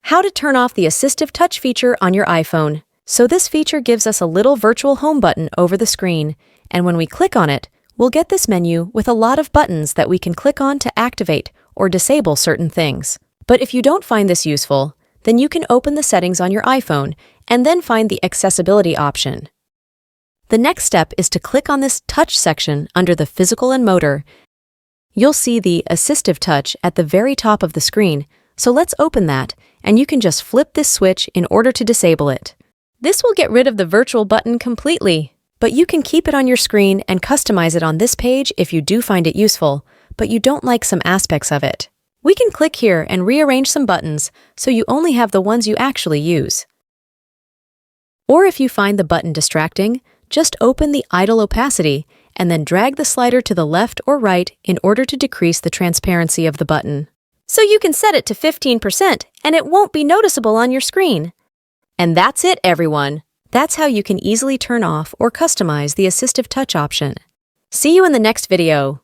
How to turn off the Assistive Touch feature on your iPhone. So this feature gives us a little virtual home button over the screen, and when we click on it, we'll get this menu with a lot of buttons that we can click on to activate or disable certain things. But if you don't find this useful, then you can open the settings on your iPhone and then find the accessibility option. The next step is to click on this Touch section under the Physical and Motor. You'll see the Assistive Touch at the very top of the screen, so let's open that, and you can just flip this switch in order to disable it. This will get rid of the virtual button completely, but you can keep it on your screen and customize it on this page if you do find it useful, but you don't like some aspects of it. We can click here and rearrange some buttons so you only have the ones you actually use. Or if you find the button distracting, just open the idle opacity and then drag the slider to the left or right in order to decrease the transparency of the button. So you can set it to 15% and it won't be noticeable on your screen. And that's it, everyone. That's how you can easily turn off or customize the Assistive Touch option. See you in the next video.